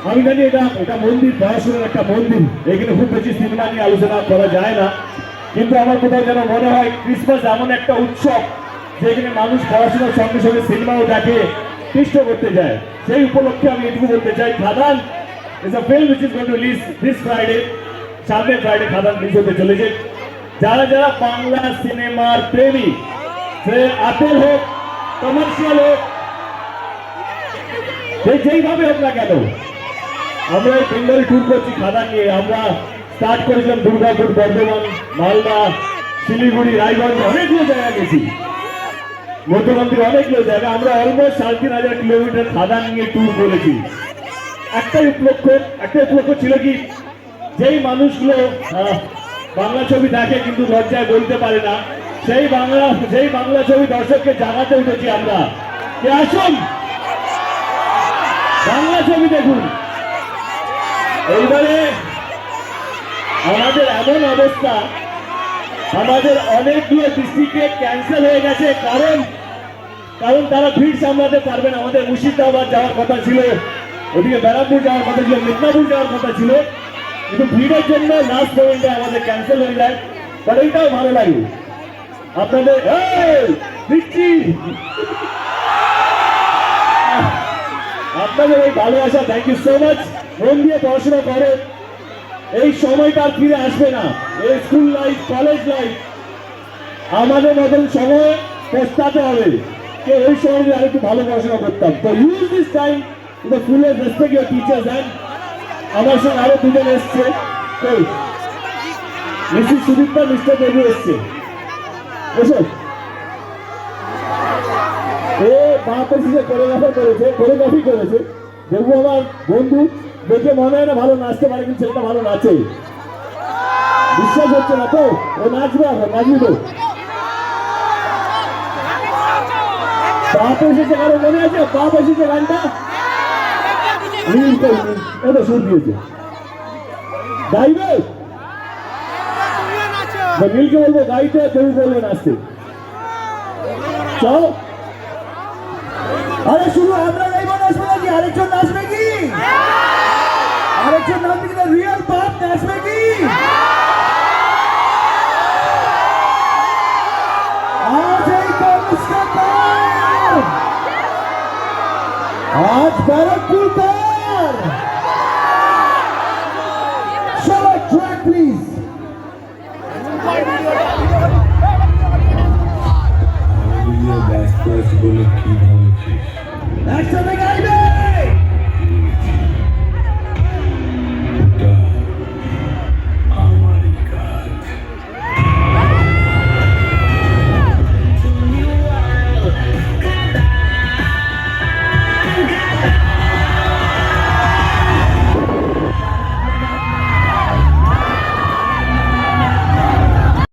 আমি জানি এটা এটা মন্দির, পড়াশোনার একটা মন্দির, এখানে খুব বেশি সিনেমা নিয়ে আলোচনা করা যায় না, কিন্তু আমার কোথাও যেন মনে হয় ক্রিসমাস এমন একটা উৎসব যেখানে মানুষ পড়াশোনার সঙ্গে সঙ্গে সিনেমাও দেখে, কৃষ্ট করতে যায়। সেই উপলক্ষে আমি এটুকু বলতে চাই, Khadaan is a film which is going to release this Friday, সামনে ফ্রাইডে খাদান রিলিজ হতে চলেছে। যারা যারা বাংলা সিনেমার প্রেমী, সে আতেল হোক, কমার্শিয়াল হোক, যেইভাবে হোক না কেন, আমরা এই বেঙ্গল ট্যুর করছি খাদান নিয়ে। আমরা স্টার্ট করেছিলাম দুর্গাপুর, বর্ধমান, মালদা, শিলিগুড়ি, রায়গঞ্জ, অনেকগুলো জায়গা গেছি, মধ্যমন্ত্রী অনেকগুলো জায়গা। আমরা অলমোস্ট 3,500 কিলোমিটার খাদান নিয়ে ট্যুর করেছি। একটাই উপলক্ষ ছিল কি, যেই মানুষগুলো বাংলা ছবি দেখে কিন্তু লজ্জায় বলতে পারে না, সেই বাংলা ছবি দর্শককে জানাতে উঠেছি আমরা, যে আসুন বাংলা ছবি দেখুন। এইবারে আমাদের এমন অবস্থা, আমাদের অনেকগুলো ডিস্ট্রিক্টে ক্যান্সেল হয়ে গেছে, কারণ তারা ভিড় সামলাতে পারবে না। আমাদের মুর্শিদাবাদ যাওয়ার কথা ছিল, ওদিকে ব্যারাকপুর যাওয়ার কথা ছিল, মেদিনীপুর যাওয়ার কথা ছিল, কিন্তু ভিড়ের জন্য লাস্ট মোমেন্টে আমাদের ক্যান্সেল হয়ে যায়। বাট এইটাও ভালো লাগে আপনাদের আপনাদের এই ভালোবাসা, থ্যাংক ইউ সো মাচ। মন দিয়ে পড়াশোনা করে, এই সময়টা আর ফিরে আসবে না। এই স্কুল লাইফ, কলেজ লাইফ, আমাদের মতন সময় পৌঁছাতে হবে যে ওই সময় আর একটু ভালো পড়াশোনা করতাম। তো use this time to the full respect your teachers. And আমার সঙ্গে আরো দুজন এসছে, মিসেস সুদীপ্তা, মিস্টার দেবু এসছে। এসো, এ বাপ এসে কোরিওগ্রাফি করেছে। দেবু আমার বন্ধু, দেখে মনে হয় না ভালো নাচতে পারে, কিন্তু ছেলেটা ভালো নাচে। বিশ্বাস হচ্ছে না তো, ও নাচবে, আমরা নাচবি তো। বাপ এসেছে, কারো মনে আছে বাপ এসেছে গানটা? এটা সুর দিয়েছে, গাইবে? নীলকে বলবো গাইতে, দেবু বলবে নাচতে। চল, আরে শুধু আমরা গাইবো, নাচবে নাকি? আরেকজন নাচবে কি? আরেকজন নাচবে কি? রিয়েল বাপ নাচবে কি? আজ এই আজ ব্যারাকপুর